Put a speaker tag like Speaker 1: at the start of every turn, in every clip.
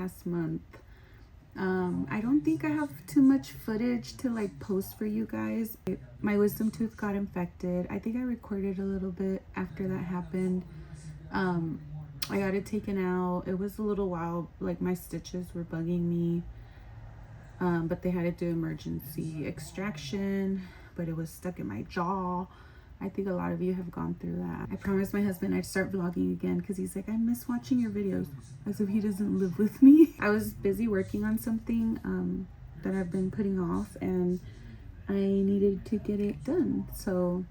Speaker 1: past month. I don't think I have too much footage to like post for you guys. My wisdom tooth got infected. I think I recorded a little bit after that happened. I got it taken out. It was a little while, like my stitches were bugging me, but they had to do emergency extraction, but it was stuck in my jaw. I think a lot of you have gone through that. I promised my husband I'd start vlogging again because he's like, I miss watching your videos, as if he doesn't live with me. I was busy working on something that I've been putting off, and I needed to get it done. So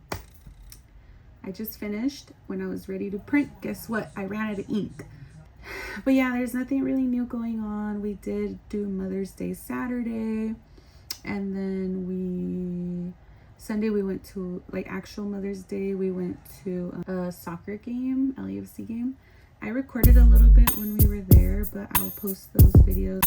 Speaker 1: I just finished. When I was ready to print, guess what? I ran out of ink. But yeah, there's nothing really new going on. We did do Mother's Day Saturday, and then Sunday we went to, like, actual Mother's Day, we went to a soccer game, LAFC game. I recorded a little bit when we were there, but I'll post those videos.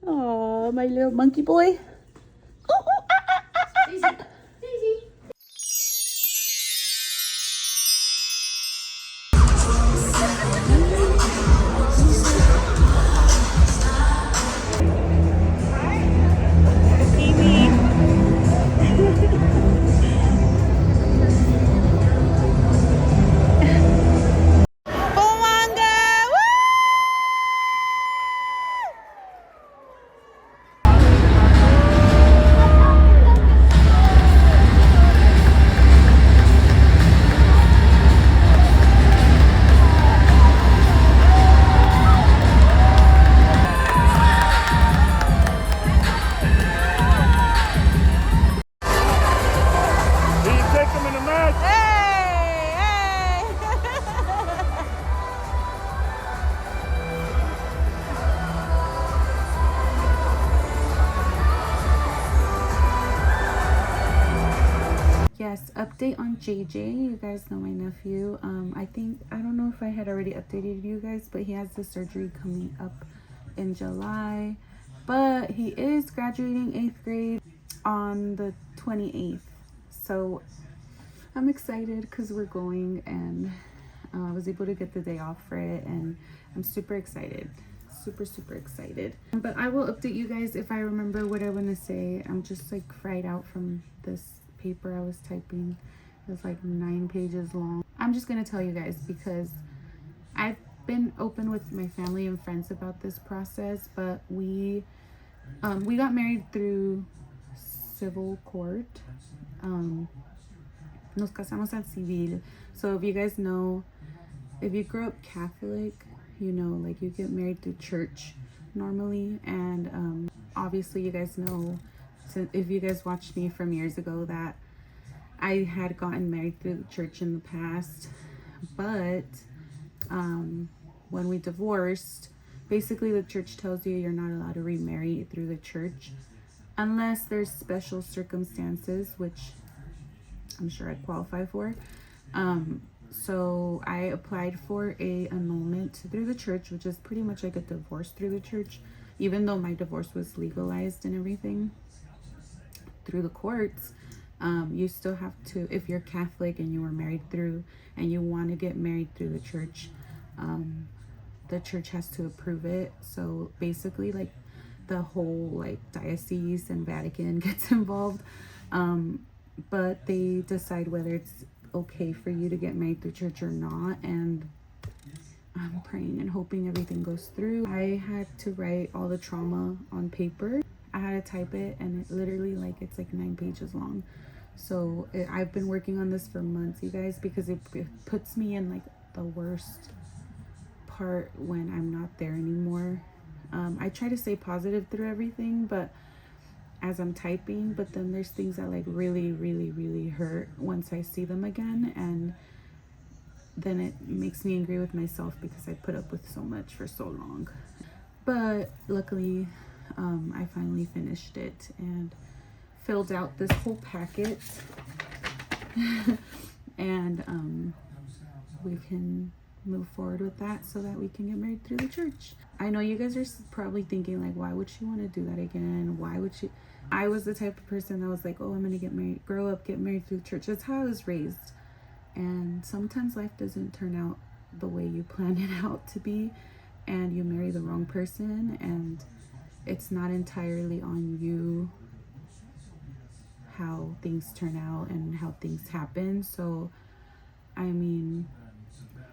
Speaker 1: Oh, my little monkey boy. Yes, update on JJ. You guys know my nephew. I don't know if I had already updated you guys, but he has the surgery coming up in July. But he is graduating 8th grade on the 28th. So I'm excited because we're going, and I was able to get the day off for it, and I'm super excited. Super excited. But I will update you guys if I remember what I want to say. I'm just like fried out from this paper I was typing. It was like 9 pages long. I'm just gonna tell you guys because I've been open with my family and friends about this process, but we got married through civil court. Nos casamos al civil. So if you guys know, if you grew up Catholic, you know, like you get married through church normally, and obviously you guys know, so if you guys watched me from years ago, that I had gotten married through the church in the past. But when we divorced, basically the church tells you you're not allowed to remarry through the church unless there's special circumstances, which I'm sure I qualify for. So I applied for a annulment through the church, which is pretty much like a divorce through the church, even though my divorce was legalized and everything through the courts. You still have to, if you're Catholic and you were married through, and you want to get married through the church has to approve it. So basically, like, the whole like diocese and Vatican gets involved, but they decide whether it's okay for you to get married through church or not. And I'm praying and hoping everything goes through. I had to write all the trauma on paper. I had to type it, and it literally, like, it's like 9 pages long. So I've been working on this for months, you guys, because it puts me in like the worst part when I'm not there anymore. I try to stay positive through everything, but as I'm typing, but then there's things that like really hurt once I see them again, and then it makes me angry with myself because I put up with so much for so long. But luckily I finally finished it and filled out this whole packet. And we can move forward with that so that we can get married through the church. I know you guys are probably thinking like, why would she want to do that again? Why would she? I was the type of person that was like, oh, I'm gonna get married, grow up, get married through the church. That's how I was raised. And sometimes life doesn't turn out the way you plan it out to be, and you marry the wrong person, and it's not entirely on you how things turn out and how things happen. So I mean,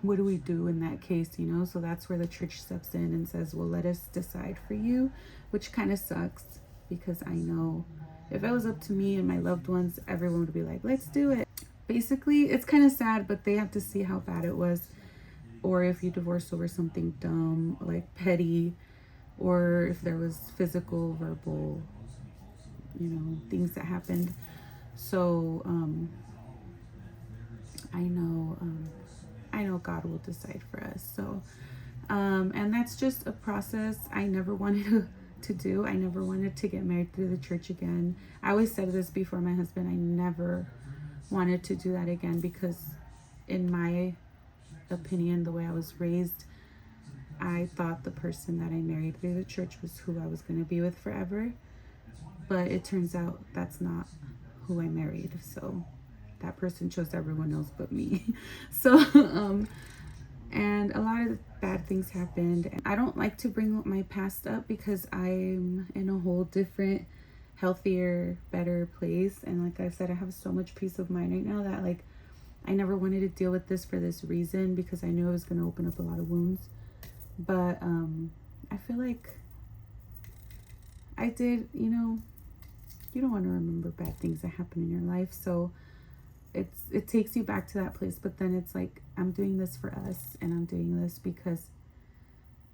Speaker 1: what do we do in that case, you know? So that's where the church steps in and says, well, let us decide for you, which kind of sucks, because I know if it was up to me and my loved ones, everyone would be like, let's do it. Basically, it's kind of sad, but they have to see how bad it was, or if you divorced over something dumb, like petty, or if there was physical, verbal, you know, things that happened. So I know God will decide for us. So and that's just a process I never wanted to do. I never wanted to get married through the church again. I always said this before my husband, I never wanted to do that again, because in my opinion, the way I was raised, I thought the person that I married through the church was who I was going to be with forever. But it turns out that's not who I married. So that person chose everyone else but me. So and a lot of bad things happened. And I don't like to bring my past up because I'm in a whole different, healthier, better place. And like I said, I have so much peace of mind right now that like I never wanted to deal with this for this reason, because I knew it was going to open up a lot of wounds. But I feel like I did, you know, you don't want to remember bad things that happen in your life. So it takes you back to that place. But then it's like, I'm doing this for us, and I'm doing this because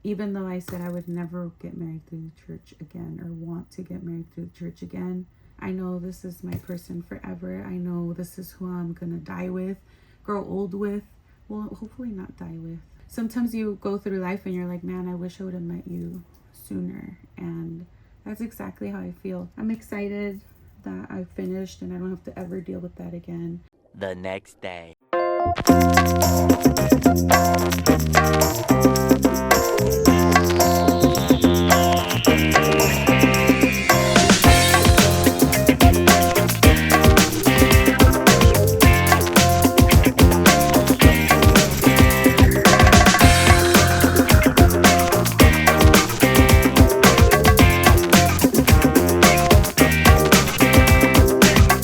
Speaker 1: even though I said I would never get married through the church again, or want to get married through the church again, I know this is my person forever. I know this is who I'm gonna die with, grow old with, well, hopefully not die with. Sometimes you go through life and you're like, man, I wish I would have met you sooner. And that's exactly how I feel. I'm excited that I finished and I don't have to ever deal with that again.
Speaker 2: The next day.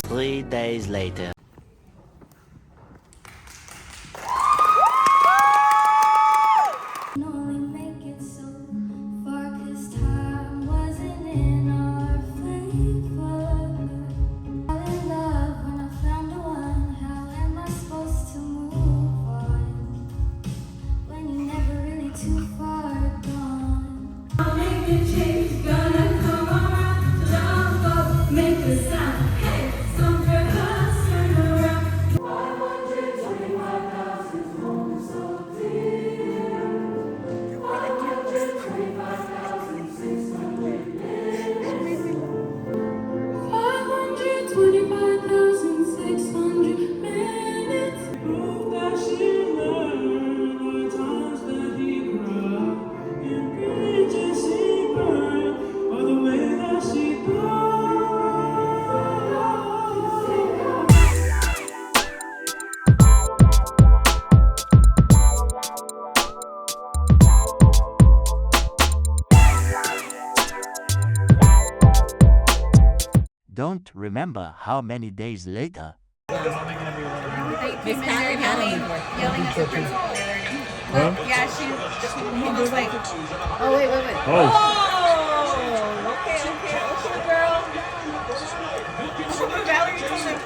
Speaker 2: 3 days later. Don't remember how many days later.
Speaker 3: Miss Catherine yelling at the principal.
Speaker 4: Huh?
Speaker 3: Yeah, she was like, oh, wait.
Speaker 4: Oh.
Speaker 3: Okay, girl. Valerie told him,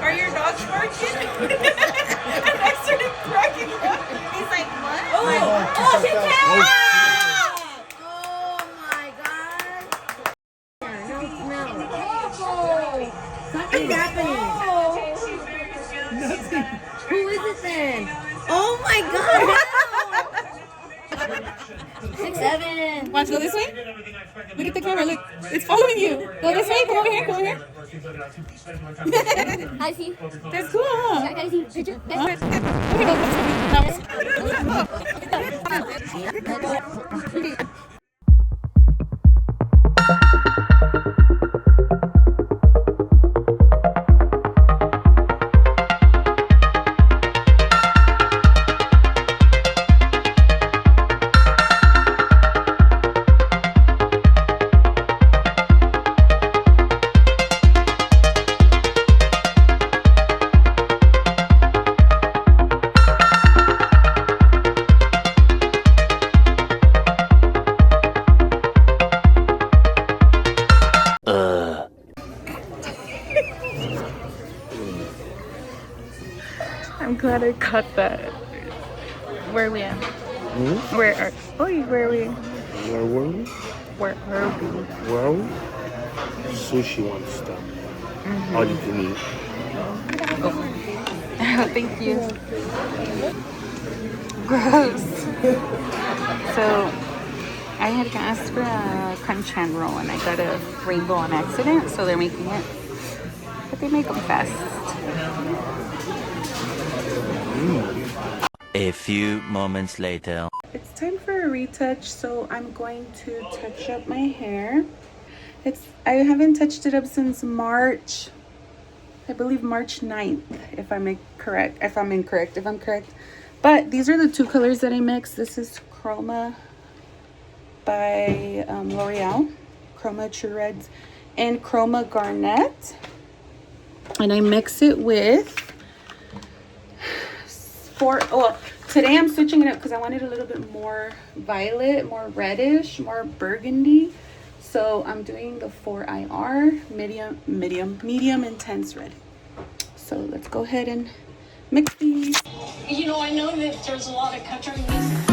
Speaker 3: are your dogs barking? And I started cracking up. He's like, what? Oh, she can't!
Speaker 5: Something's happening.
Speaker 4: Nothing.
Speaker 5: Who is it then? Oh my God! 6, 7.
Speaker 3: Want to go this way? Look at the camera. Look, it's following you. Go this way. Come over here.
Speaker 5: I see.
Speaker 1: That's cool, huh?
Speaker 5: I see. Picture.
Speaker 1: I'm glad I caught that. Where are we at? Where are we?
Speaker 4: Where were we?
Speaker 1: Where are we?
Speaker 4: Where are we? Sushi one stop. All you can eat.
Speaker 1: Thank you. Gross. So I had asked for a crunch-hand roll and I got a rainbow on accident, so they're making it. But they make them fast.
Speaker 2: A few moments later.
Speaker 1: It's time for a retouch, so I'm going to touch up my hair. I haven't touched it up since March, I believe March 9th, if I'm incorrect. But these are the two colors that I mixed. This is Chroma by L'Oreal, Chroma True Reds, and Chroma Garnet. And I mix it with today I'm switching it up because I wanted a little bit more violet, more reddish, more burgundy. So I'm doing the 4IR medium intense red. So let's go ahead and mix these.
Speaker 6: You know, I know that there's a lot of country music